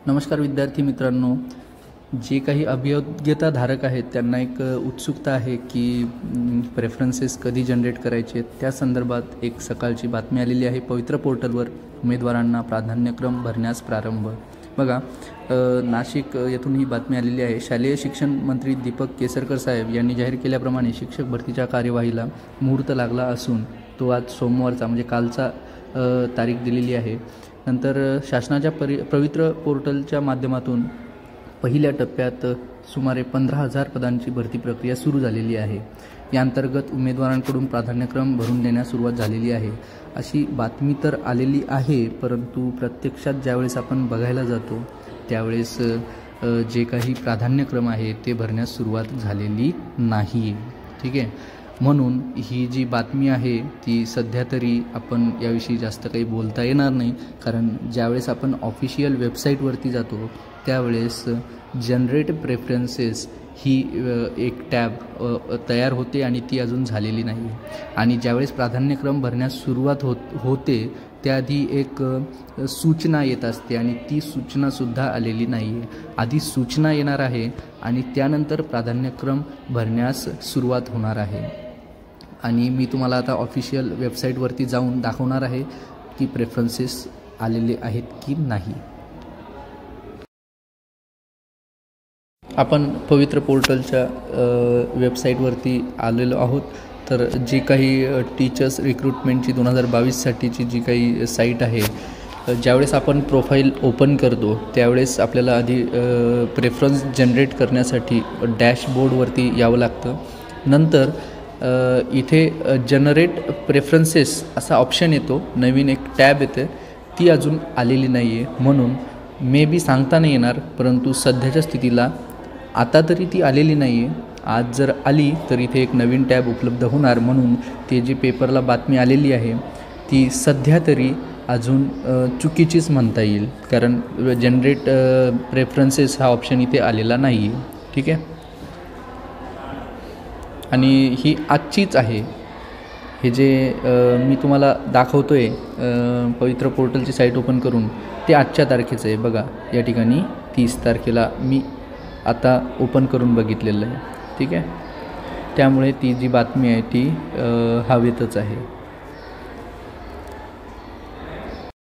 नमस्कार विद्यार्थी मित्रांनो, जे काही अभियोग्यताधारक आहेत त्यांना एक उत्सुकता आहे की प्रेफरन्सेस कधी जनरेट करायचे. त्या संदर्भात एक सकाळची बातमी आलेली आहे. पवित्र पोर्टलवर उमेदवारांना प्राधान्यक्रम भरण्यास प्रारंभ. बघा, नाशिक येथून ही बातमी आलेली आहे. शालेय शिक्षण मंत्री दीपक केसरकर साहेब यांनी जाहीर केल्याप्रमाणे शिक्षक भरतीच्या कार्यवाहीला मुहूर्त लागला असून तो आज सोमवारचा म्हणजे कालचा तारीख दिलेली आहे. नंतर शासनाच्या पवित्र पोर्टलच्या माध्यमातून पहिल्या टप्प्यात सुमारे 15,000 पदांची भरती प्रक्रिया सुरू झालेली आहे. या अंतर्गत उमेदवारांकडून प्राधान्यक्रम भरून देण्यास सुरुवात झालेली आहे अशी बातमी तर आलेली आहे, परंतु प्रत्यक्षात ज्यावेळेस आपण बघायला जातो त्यावेळेस जे काही प्राधान्यक्रम आहे ते भरण्यास सुरुवात झालेली नाही. ठीक आहे, म्हणून ही जी बातमी आहे ती सध्या तरी आपण याविषयी जास्त काही बोलता येणार नाही, कारण ज्यावेळेस आपण ऑफिशियल वेबसाईटवरती जातो त्यावेळेस जनरेट प्रेफरन्सेस ही एक टॅब तयार होते आणि ती अजून झालेली नाही. आणि ज्यावेळेस प्राधान्यक्रम भरण्यास सुरुवात होते त्याआधी एक सूचना येत असते आणि ती सूचनासुद्धा आलेली नाही आहे. आधी सूचना येणार आहे आणि त्यानंतर प्राधान्यक्रम भरण्यास सुरुवात होणार आहे. आणि मी तुम्हाला आता ऑफिशियल वेबसाईटवरती जाऊन दाखवणार आहे की प्रेफरन्सेस आलेले आहेत की नाही. आपण पवित्र पोर्टलच्या वेबसाईटवरती आलेलो आहोत. तर जी काही टीचर्स रिक्रुटमेंटची 2022साठीची जी काही साईट आहे, ज्यावेळेस आपण प्रोफाईल ओपन करतो त्यावेळेस आपल्याला आधी प्रेफरन्स जनरेट करण्यासाठी डॅशबोर्डवरती यावं लागतं. नंतर इथे जनरेट प्रेफरन्सेस असा ऑप्शन येतो, नवीन एक टॅब येते, ती अजून आलेली नाही आहे. म्हणून मे बी सांगता नाही येणार, परंतु सध्याच्या स्थितीला आता तरी ती आलेली नाही आहे. आज जर आली तर इथे एक नवीन टॅब उपलब्ध होणार. म्हणून ते जी पेपरला बातमी आलेली आहे ती सध्या तरी अजून चुकीचीच म्हणता येईल, कारण जनरेट प्रेफरन्सेस हा ऑप्शन इथे आलेला नाही आहे. ठीक आहे, आणि ही आजचीच आहे. हे जे मी तुम्हाला दाखवतो आहे पवित्र पोर्टलची साईट ओपन करून, ते आजच्या तारखेचं आहे. बघा, या ठिकाणी 30 तारखेला मी आता ओपन करून बघितलेलं आहे. ठीक आहे, त्यामुळे ती जी बातमी आहे ती हवेतच आहे.